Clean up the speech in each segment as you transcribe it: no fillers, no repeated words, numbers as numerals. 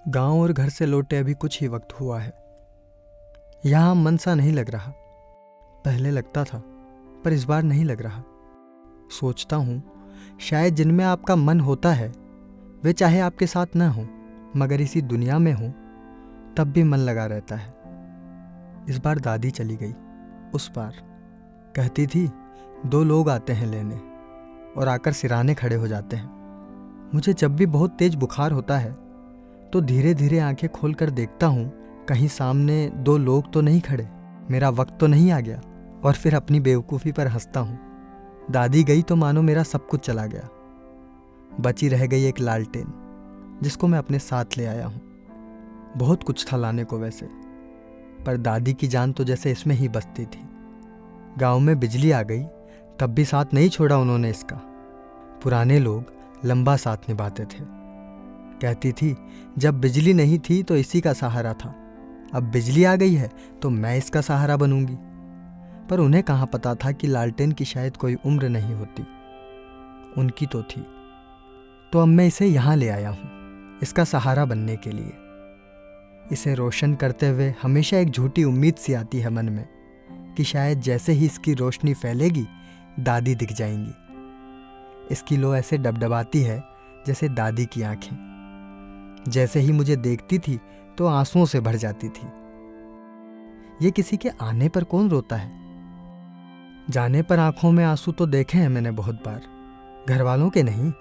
गांव और घर से लौटे अभी कुछ ही वक्त हुआ है। यहाँ मन सा नहीं लग रहा। पहले लगता था, पर इस बार नहीं लग रहा। सोचता हूँ शायद जिनमें आपका मन होता है वे चाहे आपके साथ न हो, मगर इसी दुनिया में हो तब भी मन लगा रहता है। इस बार दादी चली गई। उस बार कहती थी 2 लोग आते हैं लेने और आकर सिराने खड़े हो जाते हैं। मुझे जब भी बहुत तेज बुखार होता है तो धीरे धीरे आंखें खोलकर देखता हूँ कहीं सामने 2 लोग तो नहीं खड़े, मेरा वक्त तो नहीं आ गया, और फिर अपनी बेवकूफ़ी पर हंसता हूँ। दादी गई तो मानो मेरा सब कुछ चला गया। बची रह गई एक लालटेन जिसको मैं अपने साथ ले आया हूँ। बहुत कुछ था लाने को वैसे, पर दादी की जान तो जैसे इसमें ही बसती थी। गांव में बिजली आ गई तब भी साथ नहीं छोड़ा उन्होंने इसका। पुराने लोग लंबा साथ निभाते थे। कहती थी जब बिजली नहीं थी तो इसी का सहारा था, अब बिजली आ गई है तो मैं इसका सहारा बनूंगी। पर उन्हें कहाँ पता था कि लालटेन की शायद कोई उम्र नहीं होती, उनकी तो थी। तो अब मैं इसे यहाँ ले आया हूँ इसका सहारा बनने के लिए। इसे रोशन करते हुए हमेशा एक झूठी उम्मीद सी आती है मन में कि शायद जैसे ही इसकी रोशनी फैलेगी दादी दिख जाएंगी। इसकी लो ऐसे डबडबाती है जैसे दादी की आंखें। जैसे ही मुझे देखती थी तो आंसुओं से भर जाती थी। ये किसी के आने पर कौन रोता है? जाने पर आंखों में आंसू तो देखे हैं मैंने बहुत बार, घर वालों के नहीं,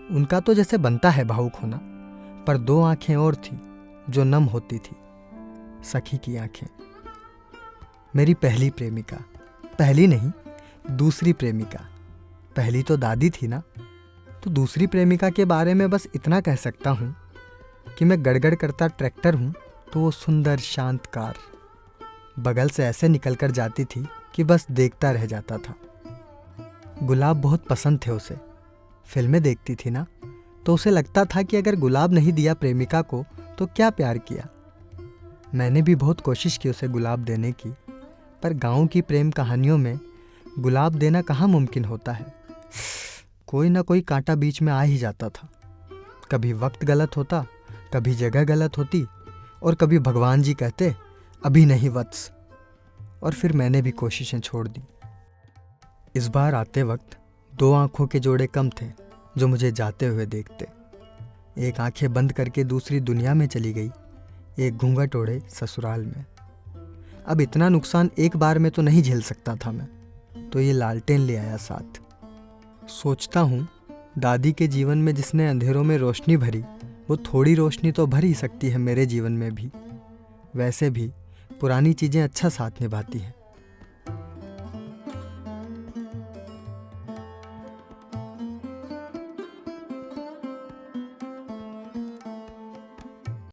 उनका तो जैसे बनता है भावुक होना, पर 2 आंखें और थी जो नम होती थी, सखी की आंखें। मेरी पहली प्रेमिका, पहली नहीं दूसरी प्रेमिका। पहली तो दादी थी ना, तो दूसरी प्रेमिका के बारे में बस इतना कह सकता हूँ कि मैं गड़गड़ करता ट्रैक्टर हूँ तो वो सुंदर शांत कार बगल से ऐसे निकल कर जाती थी कि बस देखता रह जाता था। गुलाब बहुत पसंद थे उसे। फिल्में देखती थी ना, तो उसे लगता था कि अगर गुलाब नहीं दिया प्रेमिका को तो क्या प्यार किया। मैंने भी बहुत कोशिश की उसे गुलाब देने की, पर गांव की प्रेम कहानियों में गुलाब देना कहाँ मुमकिन होता है। कोई ना कोई कांटा बीच में आ ही जाता था। कभी वक्त गलत होता, कभी जगह गलत होती, और कभी भगवान जी कहते अभी नहीं वत्स, और फिर मैंने भी कोशिशें छोड़ दी। इस बार आते वक्त 2 आंखों के जोड़े कम थे जो मुझे जाते हुए देखते। एक आंखें बंद करके दूसरी दुनिया में चली गई, एक घूंघट ओढ़े ससुराल में। अब इतना नुकसान एक बार में तो नहीं झेल सकता था मैं, तो ये लालटेन ले आया साथ। सोचता हूँ दादी के जीवन में जिसने अंधेरों में रोशनी भरी, वो थोड़ी रोशनी तो भर ही सकती है मेरे जीवन में भी। वैसे भी पुरानी चीज़ें अच्छा साथ निभाती हैं।